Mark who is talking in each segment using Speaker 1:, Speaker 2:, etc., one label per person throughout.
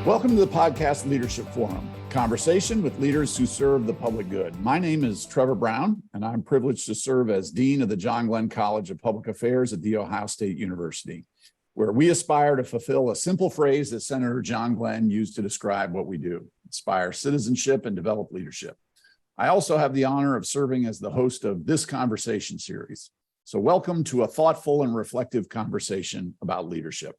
Speaker 1: Welcome to the podcast Leadership Forum, conversation with leaders who serve the public good. My name is Trevor Brown, and I'm privileged to serve as Dean of the John Glenn College of Public Affairs at The Ohio State University, where we aspire to fulfill a simple phrase that Senator John Glenn used to describe what we do: inspire citizenship and develop leadership. I also have the honor of serving as the host of this conversation series. So welcome to a thoughtful and reflective conversation about leadership.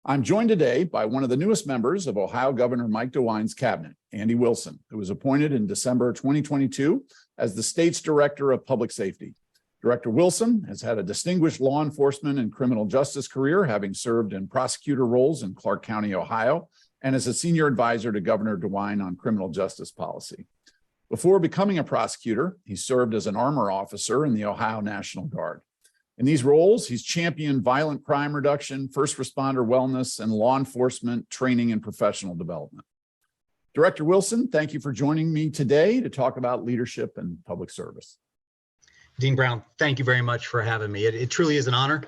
Speaker 1: I'm joined today by one of the newest members of Ohio Governor Mike DeWine's cabinet, Andy Wilson, who was appointed in December 2022 as the state's Director of Public Safety. Director Wilson has had a distinguished law enforcement and criminal justice career, having served in prosecutor roles in Clark County, Ohio, and as a senior advisor to Governor DeWine on criminal justice policy. Before becoming a prosecutor, he served as an armor officer in the Ohio National Guard. In these roles, he's championed violent crime reduction, first responder wellness, and law enforcement training and professional development. Director Wilson, thank you for joining me today to talk about leadership and public service.
Speaker 2: Dean Brown, thank you very much for having me. It truly is an honor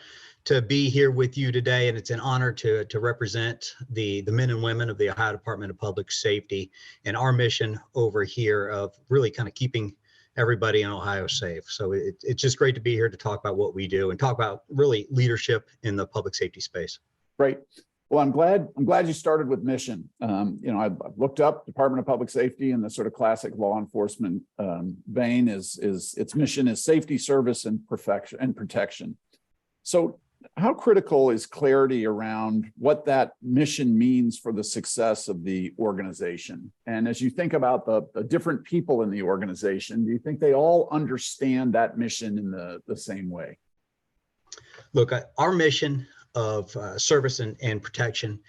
Speaker 2: to be here with you today, and it's an honor to represent the men and women of the Ohio Department of Public Safety and our mission over here of really kind of keeping everybody in Ohio safe. So it's just great to be here to talk about what we do and talk about really leadership in the public safety space.
Speaker 1: Great. Well, I'm glad you started with mission. I've looked up Department of Public Safety, and the sort of classic law enforcement vein is its mission is safety, service, and protection. So how critical is clarity around what that mission means for the success of the organization? And as you think about the different people in the organization, do you think they all understand that mission in the same way?
Speaker 2: Look, our mission of service and protection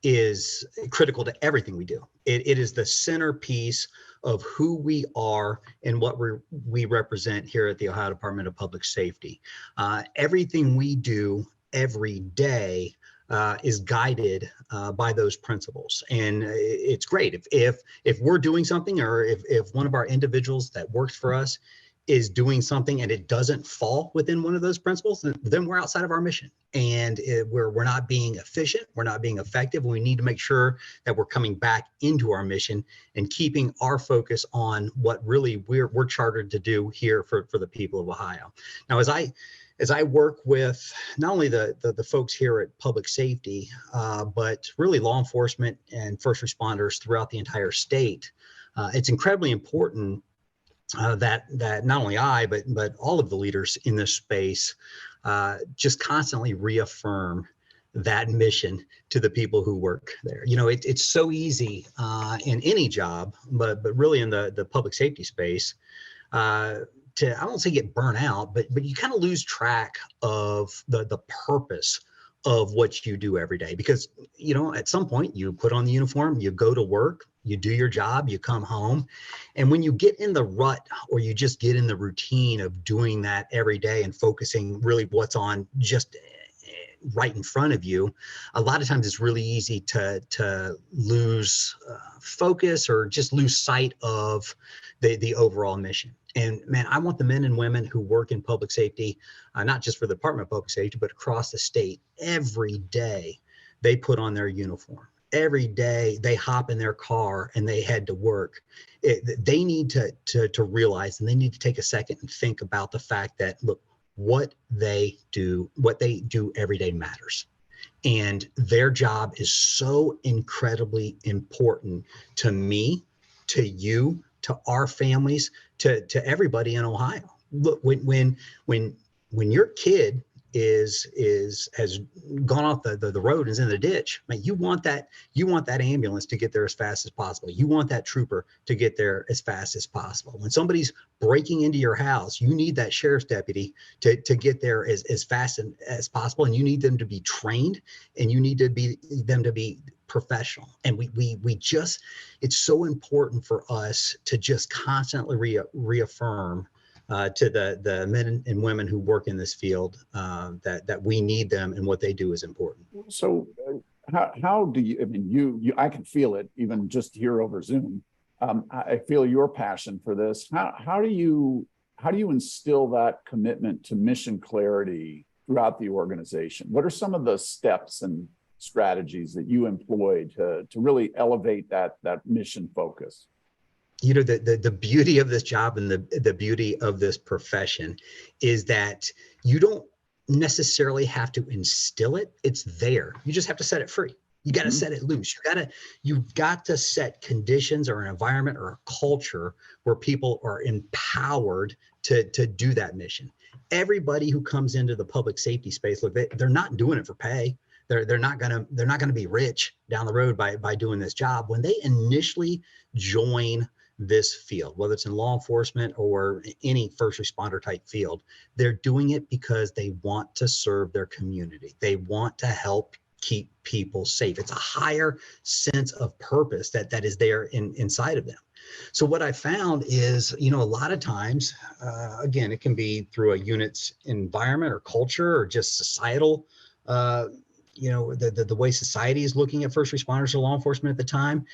Speaker 2: is critical to everything we do. It is the centerpiece of who we are and what we represent here at the Ohio Department of Public Safety. Everything we do every day is guided by those principles. And it's great if we're doing something, or if one of our individuals that works for us is doing something and it doesn't fall within one of those principles, then we're outside of our mission, and we're not being efficient, we're not being effective. We need to make sure that we're coming back into our mission and keeping our focus on what really we're chartered to do here for the people of Ohio. Now, as I work with not only the folks here at Public Safety, but really law enforcement and first responders throughout the entire state, it's incredibly important that not only I, but all of the leaders in this space just constantly reaffirm that mission to the people who work there. You know, it's so easy in any job, but really in the public safety space, to, I won't say get burnt out, but you kind of lose track of the purpose of what you do every day. Because, you know, at some point you put on the uniform, you go to work, you do your job, you come home. And when you get in the rut, or you just get in the routine of doing that every day and focusing really what's on just right in front of you, a lot of times it's really easy to lose focus or just lose sight of the overall mission. And man, I want the men and women who work in public safety, not just for the Department of Public Safety, but across the state, every day they put on their uniform. Every day they hop in their car and they head to work. They need to realize, and they need to take a second and think about the fact that, look, what they do every day matters. And their job is so incredibly important to me, to you, to our families, to everybody in Ohio. Look, when your kid has gone off the road and is in the ditch, man, you want that ambulance to get there as fast as possible. You want that trooper to get there as fast as possible. When somebody's breaking into your house, you need that sheriff's deputy to get there as fast as possible, and you need them to be trained, and you need them to be professional. And we just, it's so important for us to just constantly reaffirm to the men and women who work in this field that we need them, and what they do is important.
Speaker 1: So how do you, I mean, I can feel it even just here over Zoom. I feel your passion for this. How do you instill that commitment to mission clarity throughout the organization? What are some of the steps and strategies that you employ to really elevate that mission focus?
Speaker 2: You know, the beauty of this job and the beauty of this profession is that you don't necessarily have to instill it. It's there. You just have to set it free. You got to set it loose. You've got to set conditions or an environment or a culture where people are empowered to do that mission. Everybody who comes into the public safety space, look, they're not doing it for pay. They're not gonna be rich down the road by doing this job. When they initially join this field, whether it's in law enforcement or any first responder type field, they're doing it because they want to serve their community. They want to help keep people safe. It's a higher sense of purpose that is there inside of them. So what I found is, you know, a lot of times, again, it can be through a unit's environment or culture or just societal, you know, the way society is looking at first responders or law enforcement at the time.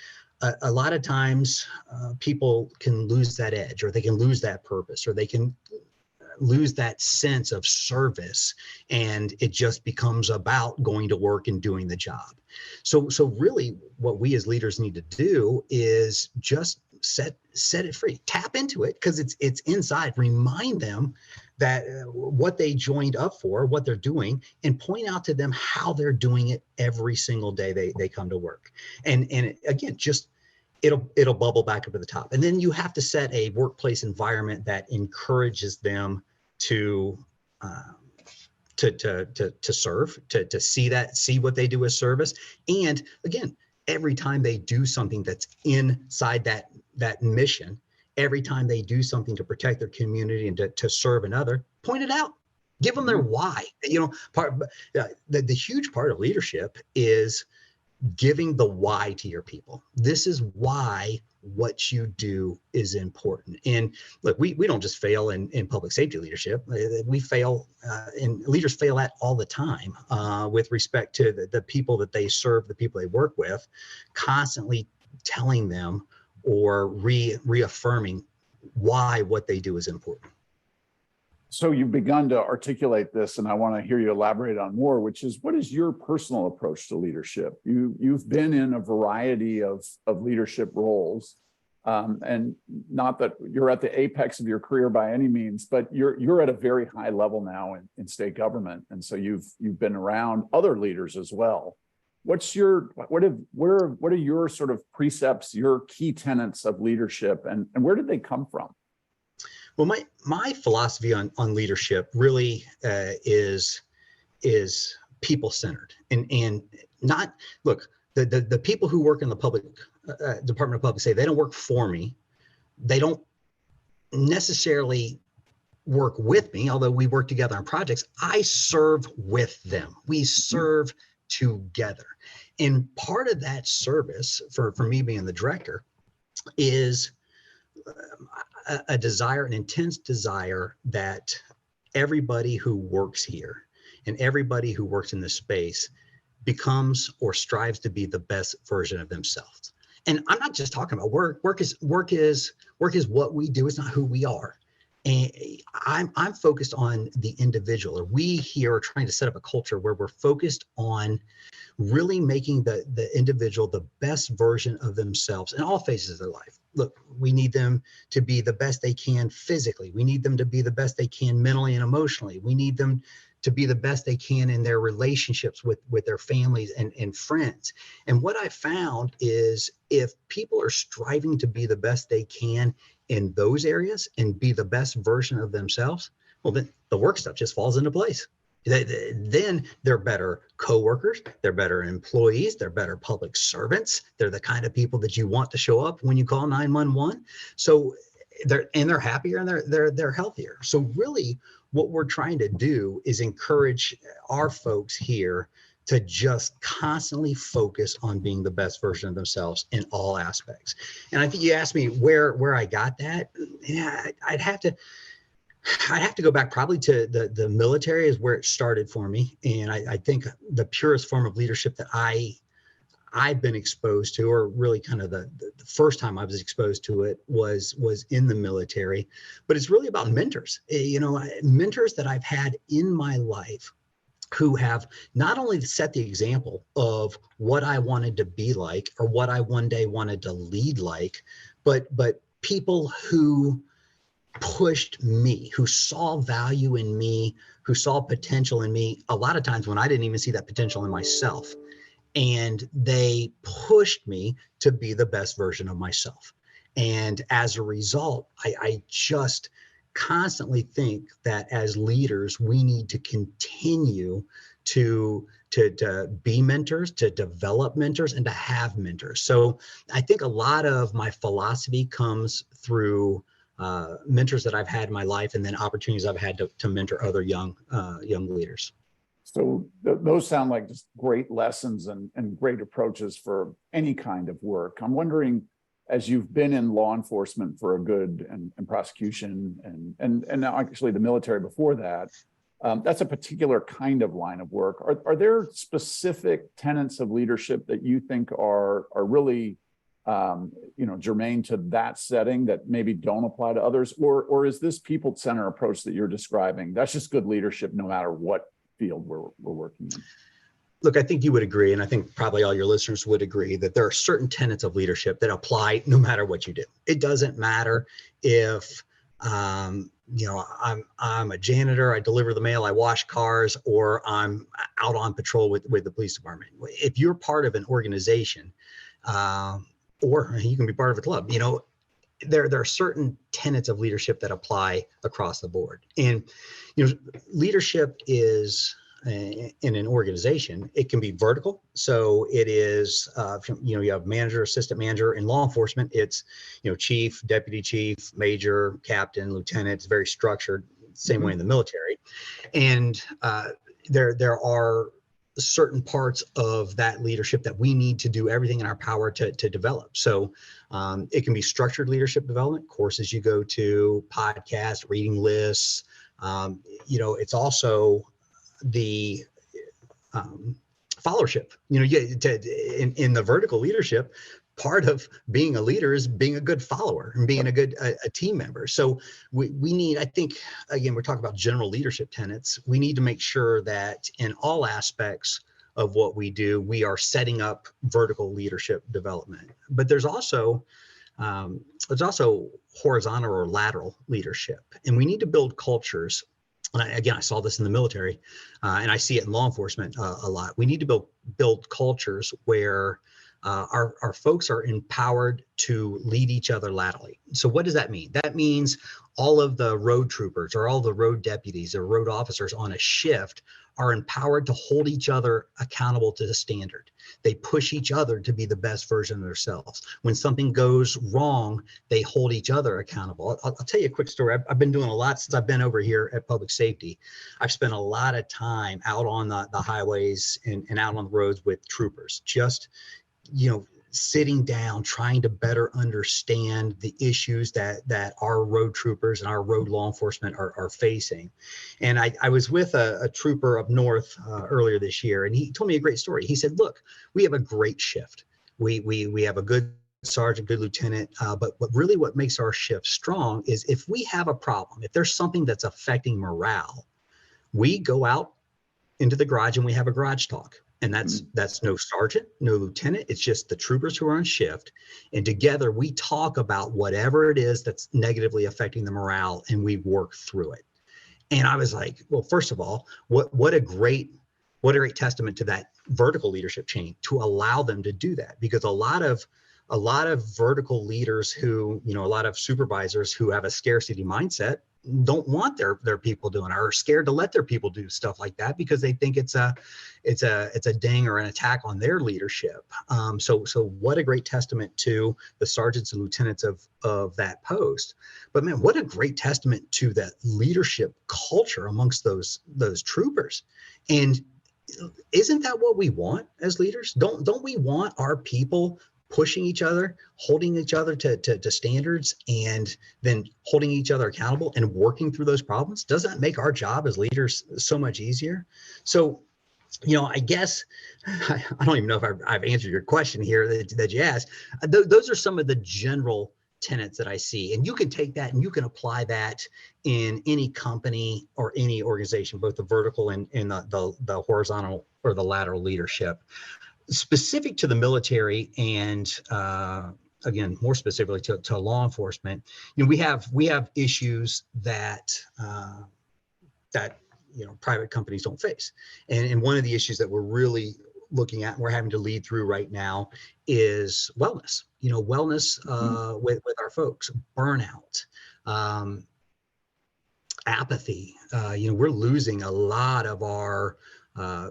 Speaker 2: A lot of times people can lose that edge, or they can lose that purpose, or they can lose that sense of service, and it just becomes about going to work and doing the job. So really what we as leaders need to do is just set it free, tap into it, because it's inside. Remind them that what they joined up for, what they're doing, and point out to them how they're doing it every single day they come to work. And again, just it'll bubble back up to the top. And then you have to set a workplace environment that encourages them to serve, to see what they do as service. And again, every time they do something that's inside that mission, every time they do something to protect their community and to serve another, point it out, give them their why. You know, the huge part of leadership is giving the why to your people. This is why what you do is important. And look, we don't just fail in public safety leadership. We fail, and leaders fail at all the time with respect to the people that they serve, the people they work with, constantly telling them or reaffirming why what they do is important.
Speaker 1: So you've begun to articulate this, and I want to hear you elaborate on more, which is, what is your personal approach to leadership? You've been in a variety of leadership roles, and not that you're at the apex of your career by any means, but you're at a very high level now in state government, and so you've been around other leaders as well. What are your sort of precepts, your key tenets of leadership, and where did they come from?
Speaker 2: Well, my philosophy on leadership really is people-centered, and not, look, the people who work in the public Department of Public Safety, they don't work for me. They don't necessarily work with me, although we work together on projects. I serve with them. We serve together. And part of that service for me being the director is a desire, an intense desire that everybody who works here and everybody who works in this space becomes or strives to be the best version of themselves. And I'm not just talking about work. Work is what we do. It's not who we are. And I'm focused on the individual. Or we here are trying to set up a culture where we're focused on really making the individual the best version of themselves in all phases of their life. Look, we need them to be the best they can physically. We need them to be the best they can mentally and emotionally. We need them to be the best they can in their relationships with their families and friends. And what I found is, if people are striving to be the best they can in those areas and be the best version of themselves, well, then the work stuff just falls into place. Then they're better coworkers, they're better employees, they're better public servants. They're the kind of people that you want to show up when you call 911. So they're happier and they're healthier. So really what we're trying to do is encourage our folks here to just constantly focus on being the best version of themselves in all aspects. And I think you asked me where I got that. Yeah, I'd have to go back probably to the military is where it started for me. And I think the purest form of leadership that I've been exposed to, or really kind of the first time I was exposed to it was in the military. But it's really about mentors. You know, mentors that I've had in my life who have not only set the example of what I wanted to be like or what I one day wanted to lead like, but people who pushed me, who saw value in me, who saw potential in me, a lot of times when I didn't even see that potential in myself. And they pushed me to be the best version of myself. And as a result, I just constantly think that as leaders, we need to continue to be mentors, to develop mentors, and to have mentors. So I think a lot of my philosophy comes through mentors that I've had in my life, and then opportunities I've had to mentor other young leaders.
Speaker 1: So those sound like just great lessons and great approaches for any kind of work. I'm wondering, as you've been in law enforcement for a good and prosecution and now actually the military before that, that's a particular kind of line of work. Are there specific tenets of leadership that you think are really germane to that setting that maybe don't apply to others? Or is this people-centered approach that you're describing, that's just good leadership no matter what field we're working in?
Speaker 2: Look, I think you would agree, and I think probably all your listeners would agree, that there are certain tenets of leadership that apply no matter what you do. It doesn't matter if I'm a janitor, I deliver the mail, I wash cars, or I'm out on patrol with the police department. If you're part of an organization, or you can be part of a club, there are certain tenets of leadership that apply across the board. And leadership is in an organization, it can be vertical. So it is, you have manager, assistant manager. In law enforcement, it's, chief, deputy chief, major, captain, lieutenant. It's very structured, same way in the military. And there are certain parts of that leadership that we need to do everything in our power to develop. So it can be structured leadership development, courses you go to, podcasts, reading lists. It's also the followership. In the vertical leadership, part of being a leader is being a good follower and being a team member. So we need, I think, again, we're talking about general leadership tenets. We need to make sure that in all aspects of what we do, we are setting up vertical leadership development. But there's also horizontal or lateral leadership, and we need to build cultures. And I saw this in the military, and I see it in law enforcement a lot. We need to build cultures where our folks are empowered to lead each other laterally. So what does that mean? That means all of the road troopers or all the road deputies or road officers on a shift are empowered to hold each other accountable to the standard. They push each other to be the best version of themselves. When something goes wrong, they hold each other accountable. I'll tell you a quick story. I've been doing a lot since I've been over here at public safety. I've spent a lot of time out on the highways and out on the roads with troopers, just sitting down, trying to better understand the issues that our road troopers and our road law enforcement are facing. And I was with a trooper up north earlier this year, and he told me a great story. He said, look, we have a great shift. We have a good sergeant, good lieutenant, but really what makes our shift strong is if we have a problem, if there's something that's affecting morale, we go out into the garage and we have a garage talk. And that's no sergeant, no lieutenant. It's just the troopers who are on shift. And together we talk about whatever it is that's negatively affecting the morale, and we work through it. And I was like, well, first of all, what a great testament to that vertical leadership chain to allow them to do that. Because a lot of vertical leaders who, a lot of supervisors who have a scarcity mindset don't want their people doing it, or are scared to let their people do stuff like that because they think it's a ding or an attack on their leadership. So what a great testament to the sergeants and lieutenants of that post. But man, what a great testament to that leadership culture amongst those troopers. And isn't that what we want as leaders? Don't we want our people pushing each other, holding each other to standards, and then holding each other accountable and working through those problems? Doesn't that make our job as leaders so much easier? So, I guess I don't even know if I've answered your question here that you asked. Those are some of the general tenets that I see. And you can take that and you can apply that in any company or any organization, both the vertical and the horizontal or the lateral leadership. Specific to the military and again, more specifically to law enforcement, we have issues that private companies don't face. And one of the issues that we're really looking at and we're having to lead through right now is wellness. Wellness with our folks, burnout, apathy. We're losing a lot of our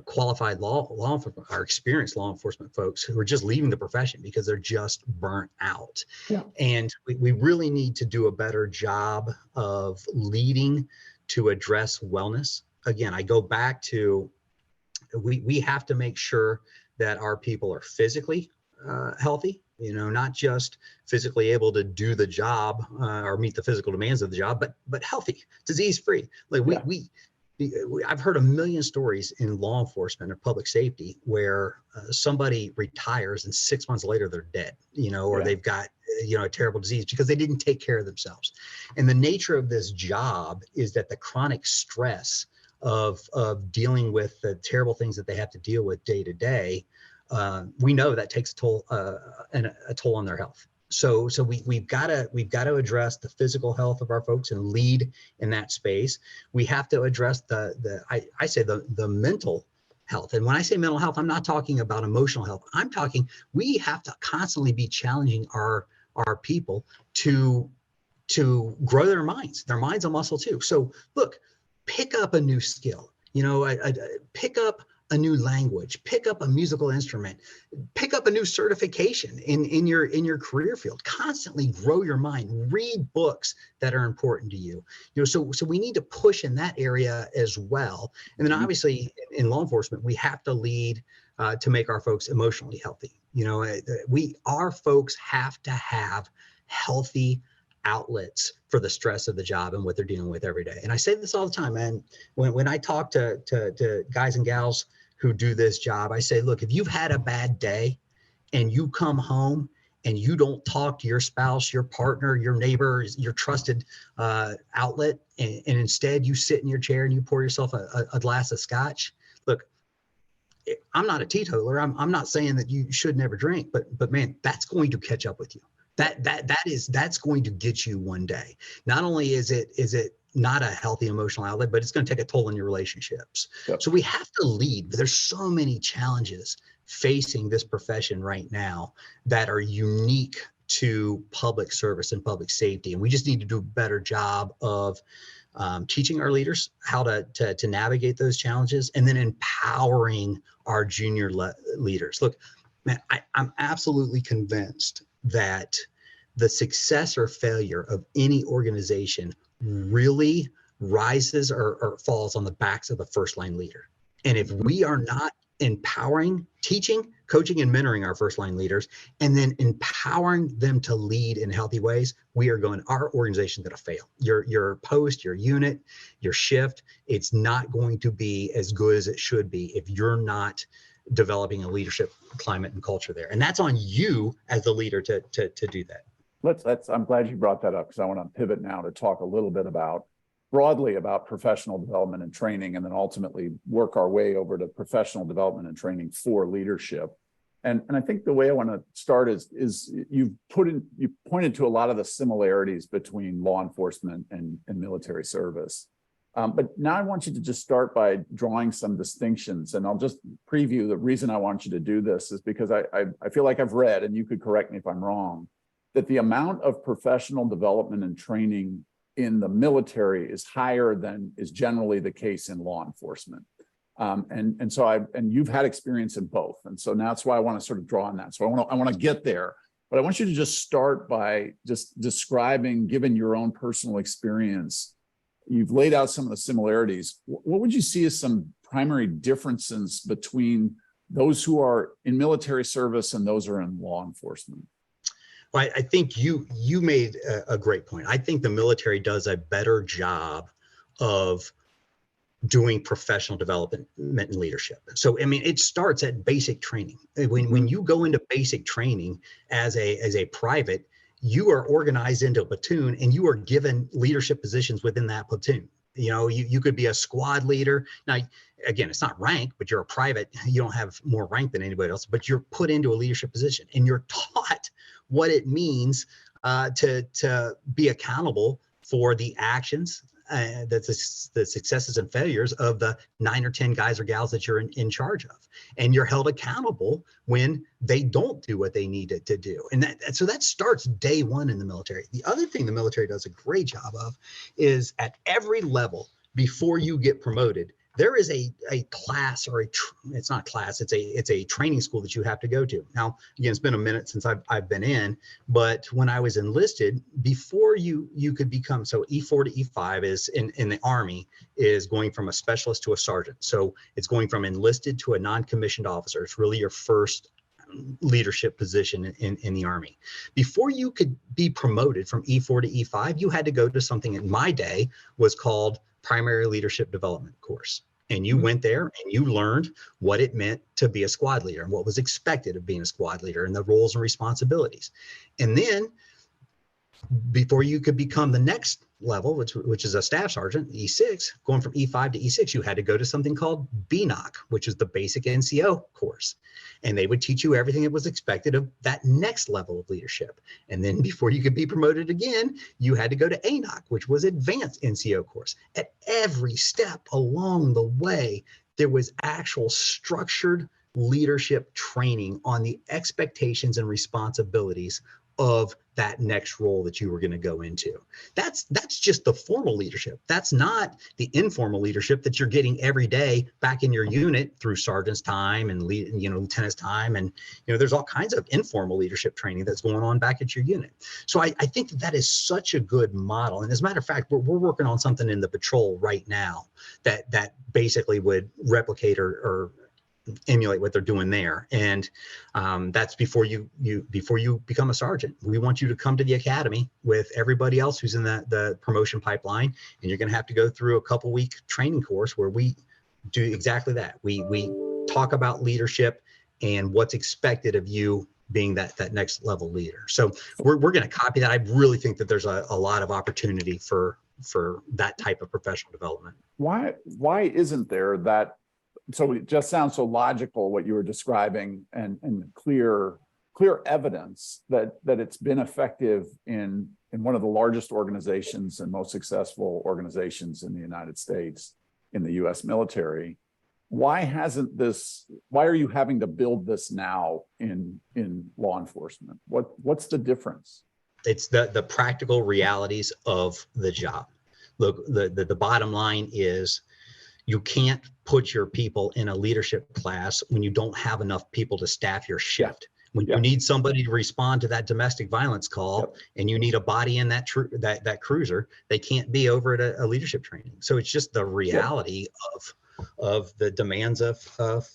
Speaker 2: qualified law enforcement, our experienced law enforcement folks who are just leaving the profession because they're just burnt out.
Speaker 1: Yeah.
Speaker 2: And we really need to do a better job of leading to address wellness. Again, I go back to we have to make sure that our people are physically healthy, not just physically able to do the job or meet the physical demands of the job, but healthy, disease-free. I've heard a million stories in law enforcement or public safety where somebody retires and 6 months later they're dead, or they've got, a terrible disease because they didn't take care of themselves. And the nature of this job is that the chronic stress of dealing with the terrible things that they have to deal with day to day, we know that takes a toll on their health. So we've got to address the physical health of our folks and lead in that space. We have to address the mental health. And when I say mental health, I'm not talking about emotional health. I'm talking, we have to constantly be challenging our people to grow their minds. Their mind's a muscle too. So look, pick up a new skill, pick up a new language, pick up a musical instrument, pick up a new certification in your career field. Constantly grow your mind, read books that are important to you. So we need to push in that area as well. And then obviously in law enforcement, we have to lead to make our folks emotionally healthy. Our folks have to have healthy outlets for the stress of the job and what they're dealing with every day. And I say this all the time, man. When I talk to guys and gals who do this job, I say, look, if you've had a bad day and you come home and you don't talk to your spouse, your partner, your neighbor, your trusted outlet, and instead you sit in your chair and you pour yourself a glass of scotch, look, I'm not a teetotaler. I'm not saying that you should never drink, but man, that's going to catch up with you. That's going to get you one day. Not only is it not a healthy emotional outlet, but it's going to take a toll on your relationships.
Speaker 1: Yep.
Speaker 2: So we have to lead, but there's so many challenges facing this profession right now that are unique to public service and public safety. And we just need to do a better job of teaching our leaders how to navigate those challenges and then empowering our junior leaders. Look, man, I'm absolutely convinced that the success or failure of any organization really rises or falls on the backs of the first line leader. And if we are not empowering, teaching, coaching, and mentoring our first line leaders, and then empowering them to lead in healthy ways, our organization's going to fail. Your post, your unit, your shift, it's not going to be as good as it should be if you're not developing a leadership climate and culture there. And that's on you as the leader to do that.
Speaker 1: I'm glad you brought that up because I want to pivot now to talk a little bit broadly about professional development and training, and then ultimately work our way over to professional development and training for leadership. And I think the way I want to start is you pointed to a lot of the similarities between law enforcement and military service. But now I want you to just start by drawing some distinctions, and I'll just preview the reason I want you to do this is because I feel like I've read, and you could correct me if I'm wrong, that the amount of professional development and training in the military is higher than is generally the case in law enforcement. And you've had experience in both. And so now that's why I want to sort of draw on that. So I want to get there, but I want you to just start by just describing, given your own personal experience, you've laid out some of the similarities. What would you see as some primary differences between those who are in military service and those who are in law enforcement?
Speaker 2: Well, I think you made a great point. I think the military does a better job of doing professional development and leadership. So, I mean, it starts at basic training. When you go into basic training as a private, you are organized into a platoon and you are given leadership positions within that platoon. You could be a squad leader. Now, again, it's not rank, but you're a private. You don't have more rank than anybody else, but you're put into a leadership position and you're taught what it means to be accountable for the actions, the successes and failures of the 9 or 10 guys or gals that you're in charge of. And you're held accountable when they don't do what they need to do. And so that starts day one in the military. The other thing the military does a great job of is at every level before you get promoted, there is a class or it's not class, it's a training school that you have to go to. Now, again, it's been a minute since I've been in, but when I was enlisted, before you could become, so E4 to E5 is in the Army is going from a specialist to a sergeant. So it's going from enlisted to a non-commissioned officer. It's really your first leadership position in the Army. Before you could be promoted from E4 to E5, you had to go to something in my day was called primary leadership development course. And you went there and you learned what it meant to be a squad leader and what was expected of being a squad leader and the roles and responsibilities. And then before you could become the next level, which is a staff sergeant, E6, going from E5 to E6, you had to go to something called BNOC, which is the basic NCO course. And they would teach you everything that was expected of that next level of leadership. And then before you could be promoted again, you had to go to ANOC, which was advanced NCO course. At every step along the way, there was actual structured leadership training on the expectations and responsibilities of that next role that you were going to go into. That's just the formal leadership. That's not the informal leadership that you're getting every day back in your unit through sergeant's time and lieutenant's time. And there's all kinds of informal leadership training that's going on back at your unit. So I think that is such a good model. And as a matter of fact, we're working on something in the patrol right now that basically would replicate or emulate what they're doing there. And that's before you become a sergeant. We want you to come to the academy with everybody else who's in the promotion pipeline, and you're going to have to go through a couple-week training course where we do exactly that. We talk about leadership and what's expected of you being that next level leader. So we're going to copy that. I really think that there's a lot of opportunity for that type of professional development.
Speaker 1: Why isn't there that? So it just sounds so logical what you were describing, and clear evidence that it's been effective in one of the largest organizations and most successful organizations in the United States, in the U.S. military. Why are you having to build this now in law enforcement? What's the difference?
Speaker 2: It's the practical realities of the job. Look, the bottom line is, you can't put your people in a leadership class when you don't have enough people to staff your shift. When you need somebody to respond to that domestic violence call and you need a body in that cruiser, they can't be over at a leadership training. So it's just the reality of the demands of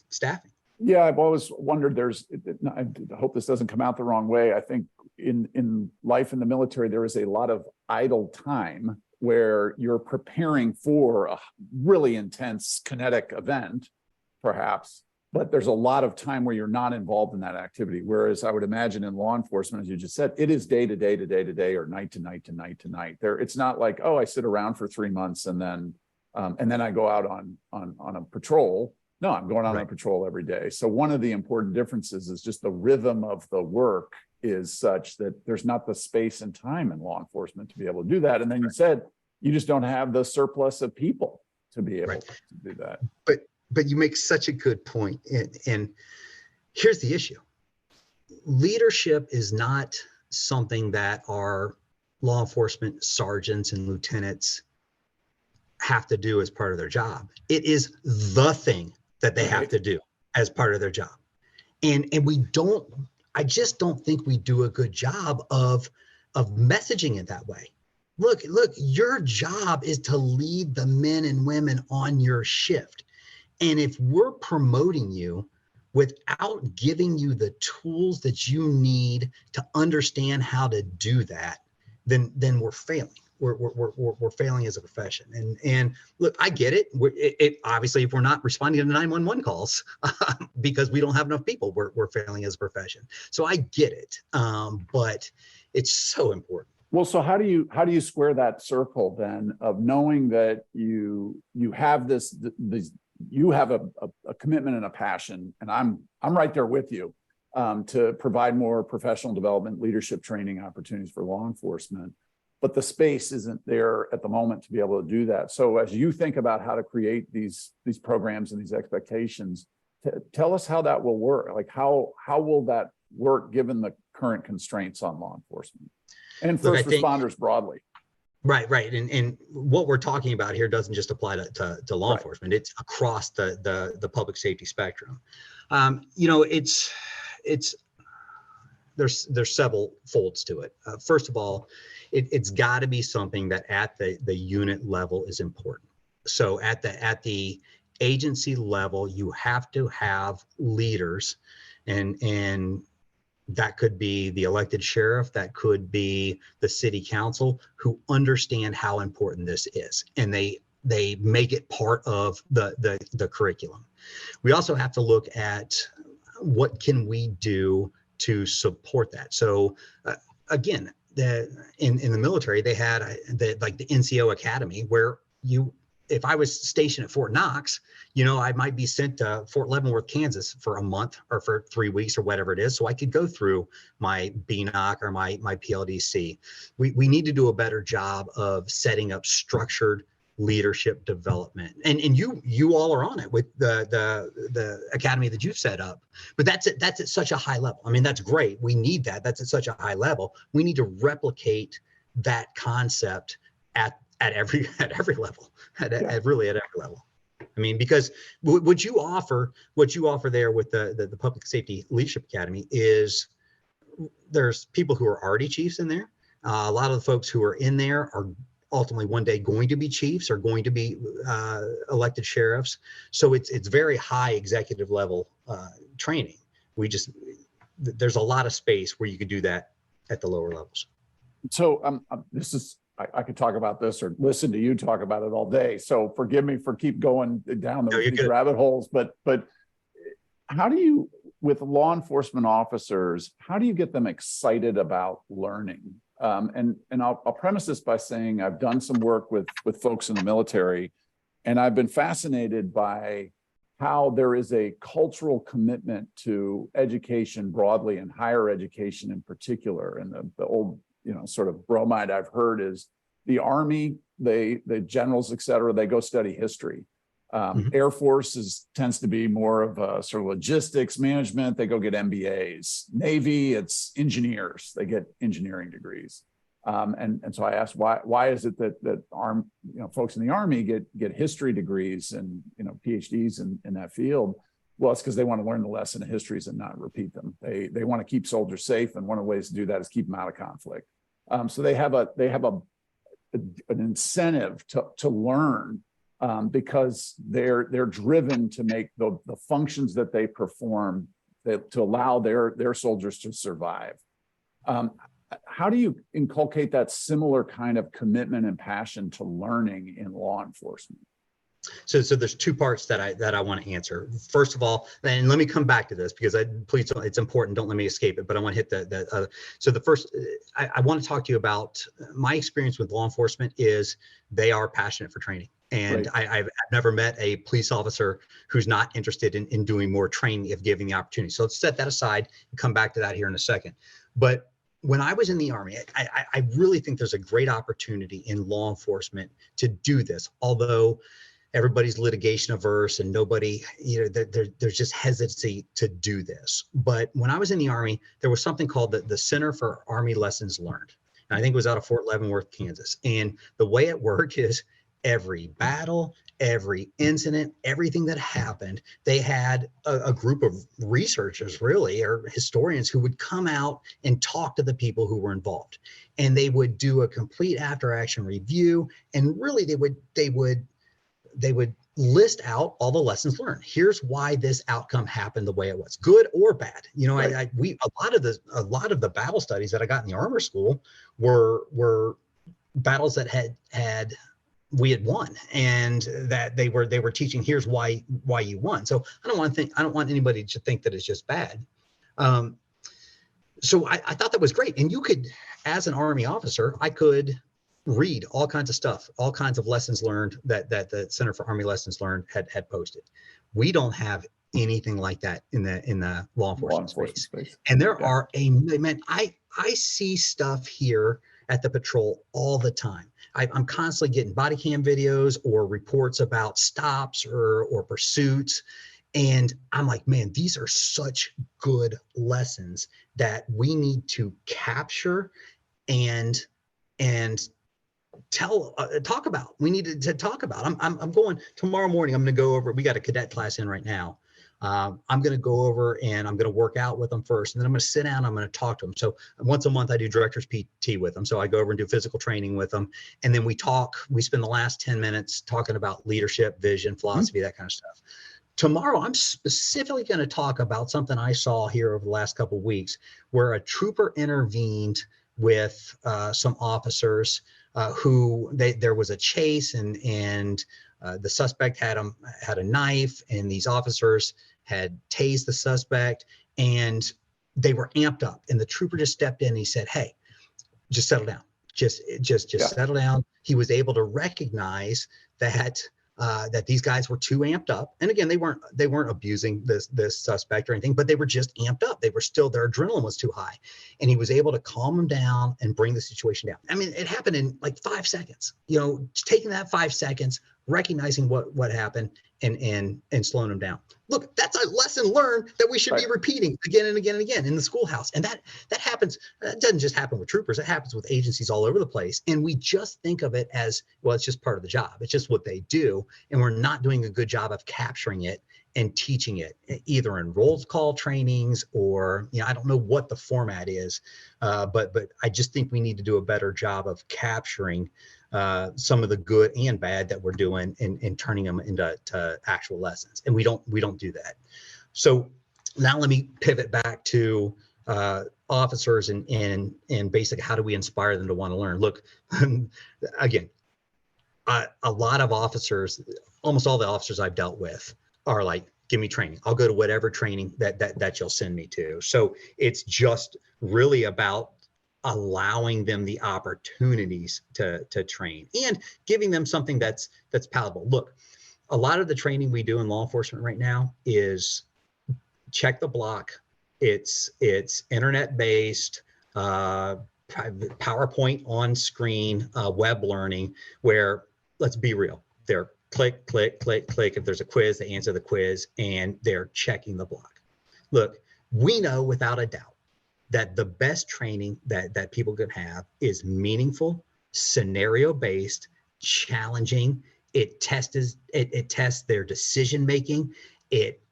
Speaker 2: staffing.
Speaker 1: Yeah, I've always wondered, I hope this doesn't come out the wrong way. I think in life in the military, there is a lot of idle time where you're preparing for a really intense kinetic event, perhaps, but there's a lot of time where you're not involved in that activity. Whereas I would imagine in law enforcement, as you just said, it is day to day to day to day, or night to night to night to night. It's not like, oh, I sit around for 3 months and then I go out on a patrol. No, I'm going out on a patrol every day. So one of the important differences is just the rhythm of the work is such that there's not the space and time in law enforcement to be able to do that. And then you said you just don't have the surplus of people to be able to do that.
Speaker 2: But you make such a good point. And here's the issue. Leadership is not something that our law enforcement sergeants and lieutenants have to do as part of their job. It is the thing that they have to do as part of their job. And I just don't think we do a good job of messaging it that way. Look, your job is to lead the men and women on your shift. And if we're promoting you without giving you the tools that you need to understand how to do that, then we're failing. We're failing as a profession. And look, I get it. It obviously, if we're not responding to 911 calls because we don't have enough people, we're failing as a profession. So I get it. But It's so important.
Speaker 1: Well, so how do you square that circle then of knowing that you have this you have a commitment and a passion, and I'm right there with you, to provide more professional development, leadership training opportunities for law enforcement, but the space isn't there at the moment to be able to do that. So as you think about how to create these programs and these expectations, tell us how that will work. Like how will that work given the current constraints on law enforcement and first responders broadly?
Speaker 2: Right. And what we're talking about here doesn't just apply to law enforcement. It's across the public safety spectrum. There's several folds to it. First of all, it's got to be something that at the unit level is important. So at the agency level, you have to have leaders, and that could be the elected sheriff, that could be the city council, who understand how important this is, and they make it part of the curriculum. We also have to look at what can we do to support that. So again, in the military, they had the NCO Academy, where if I was stationed at Fort Knox, I might be sent to Fort Leavenworth, Kansas for a month or for 3 weeks or whatever it is, so I could go through my BNOC or my PLDC. We need to do a better job of setting up structured leadership development, and you all are on it with the academy that you've set up. But that's at such a high level. I mean, that's great. We need that. That's at such a high level. We need to replicate that concept at every level, at really at every level. I mean, because what you offer there with the Public Safety Leadership Academy is there's people who are already chiefs in there. A lot of the folks who are in there are ultimately one day going to be chiefs or going to be elected sheriffs. So it's very high executive level training. There's a lot of space where you could do that at the lower levels.
Speaker 1: So I could talk about this or listen to you talk about it all day. So forgive me for keep going down these rabbit holes, but how do you, with law enforcement officers, how do you get them excited about learning? And I'll premise this by saying I've done some work with folks in the military, and I've been fascinated by how there is a cultural commitment to education broadly and higher education in particular. And the old sort of bromide I've heard is the Army, the generals, et cetera, they go study history. Air Force tends to be more of a sort of logistics management. They go get MBAs. Navy, it's engineers. They get engineering degrees. And so I asked why is it that folks in the Army get history degrees and PhDs in that field? Well, it's because they want to learn the lesson of histories and not repeat them. They want to keep soldiers safe, and one of the ways to do that is keep them out of conflict. So they have an incentive to learn because they're driven to make the functions that they perform to allow their soldiers to survive. How do you inculcate that similar kind of commitment and passion to learning in law enforcement?
Speaker 2: So there's two parts that I want to answer. First of all, and let me come back to this because it's important. Don't let me escape it. But I want to hit so the first, I want to talk to you about my experience with law enforcement is they are passionate for training. And right. I've never met a police officer who's not interested in doing more training if given the opportunity. So let's set that aside and come back to that here in a second. But when I was in the Army, I really think there's a great opportunity in law enforcement to do this, although everybody's litigation averse and nobody, there's just hesitancy to do this. But when I was in the Army, there was something called the Center for Army Lessons Learned. And I think it was out of Fort Leavenworth, Kansas. And the way it worked is every battle, every incident, everything that happened, they had a group of researchers really, or historians, who would come out and talk to the people who were involved. And they would do a complete after action review. And really they would list out all the lessons learned. Here's why this outcome happened the way it was, good or bad. Right. A lot of the battle studies that I got in the armor school were battles that we had won, and that they were teaching, here's why you won. So I don't want anybody to think that it's just bad. So I thought that was great. And you could, as an Army officer, I could read all kinds of stuff, all kinds of lessons learned that the Center for Army Lessons Learned had posted. We don't have anything like that in the law enforcement space. And there are man, I see stuff here at the patrol all the time. I'm constantly getting body cam videos or reports about stops or pursuits. And I'm like, man, these are such good lessons that we need to capture and talk about. We need to talk about. I'm going tomorrow morning. I'm going to go over. We got a cadet class in right now. I'm going to go over and I'm going to work out with them first, and then I'm going to sit down. I'm going to talk to them. So once a month, I do director's PT with them. So I go over and do physical training with them, and then we talk. We spend the last 10 minutes talking about leadership, vision, philosophy, that kind of stuff. Tomorrow, I'm specifically going to talk about something I saw here over the last couple of weeks, where a trooper intervened with some officers who there was a chase, and the suspect had a knife, and these officers had tased the suspect, and they were amped up. And the trooper just stepped in and he said, "Hey, just settle down. Just settle down." He was able to recognize that these guys were too amped up. And again, they weren't abusing this suspect or anything, but they were just amped up. They were still, their adrenaline was too high. And he was able to calm them down and bring the situation down. I mean, it happened in like 5 seconds, taking that 5 seconds, recognizing what happened and slowing them down. Look, that's a lesson learned that we should be repeating again and again and again in the schoolhouse. And that happens. It doesn't just happen with troopers. It happens with agencies all over the place. And we just think of it as, well, it's just part of the job. It's just what they do. And we're not doing a good job of capturing it and teaching it, either in roll call trainings or, I don't know what the format is, but I just think we need to do a better job of capturing some of the good and bad that we're doing and turning them into actual lessons. And we don't do that. So now let me pivot back to officers and basically how do we inspire them to want to learn? Look, again, a lot of officers, almost all the officers I've dealt with are like, give me training. I'll go to whatever training that you'll send me to. So it's just really about allowing them the opportunities to train and giving them something that's palatable. Look, a lot of the training we do in law enforcement right now is check the block. It's internet based, PowerPoint on screen, web learning, where, let's be real, they're click, click, click, click. If there's a quiz, they answer the quiz and they're checking the block. Look, we know without a doubt that the best training that people can have is meaningful, scenario-based, challenging. It tests their decision making. It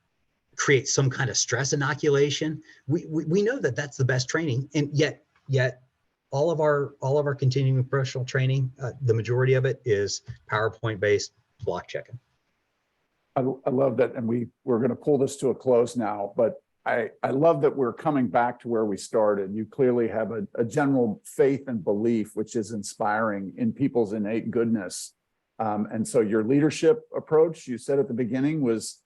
Speaker 2: creates some kind of stress inoculation. We know that that's the best training, and yet all of our continuing professional training, the majority of it is PowerPoint based, block checking.
Speaker 1: I love that, and we're going to pull this to a close now, but I love that we're coming back to where we started. You clearly have a general faith and belief, which is inspiring in people's innate goodness. And so your leadership approach, you said at the beginning, was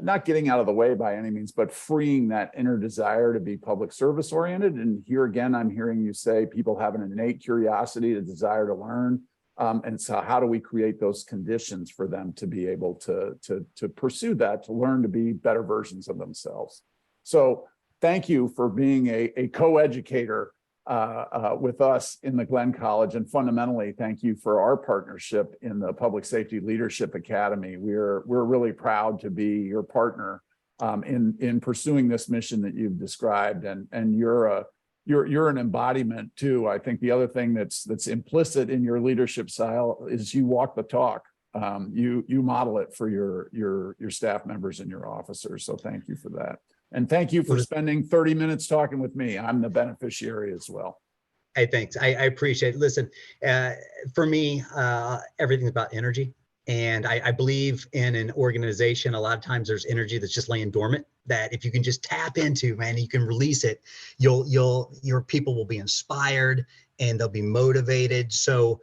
Speaker 1: not getting out of the way by any means, but freeing that inner desire to be public service oriented. And here again, I'm hearing you say people have an innate curiosity, a desire to learn. And so how do we create those conditions for them to be able to pursue that, to learn to be better versions of themselves? So thank you for being a co-educator with us in the Glenn College. And fundamentally, thank you for our partnership in the Public Safety Leadership Academy. We're really proud to be your partner in pursuing this mission that you've described. And you're an embodiment too. I think the other thing that's implicit in your leadership style is you walk the talk. You model it for your staff members and your officers. So thank you for that. And thank you for spending 30 minutes talking with me. I'm the beneficiary as well.
Speaker 2: Hey, thanks. I appreciate it. Listen, for me, everything's about energy. And I believe in an organization, a lot of times there's energy that's just laying dormant, that if you can just tap into, man, you can release it, your people will be inspired and they'll be motivated. So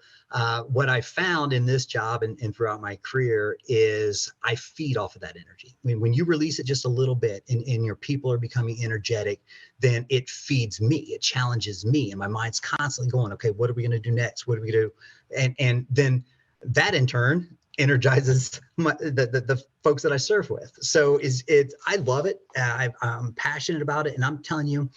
Speaker 2: what I found in this job and throughout my career is I feed off of that energy. When you release it just a little bit and your people are becoming energetic, then it feeds me, it challenges me, and my mind's constantly going, okay, what are we going to do next? What are we going to do? And then that in turn energizes the folks that I serve with. So I love it. I'm passionate about it. And I'm telling you,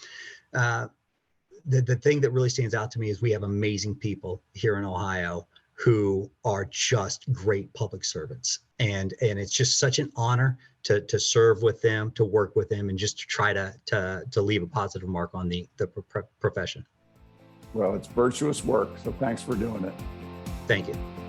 Speaker 2: the thing that really stands out to me is we have amazing people here in Ohio who are just great public servants. And it's just such an honor to serve with them, to work with them, and just to try to leave a positive mark on the profession.
Speaker 1: Well, it's virtuous work. So thanks for doing it.
Speaker 2: Thank you.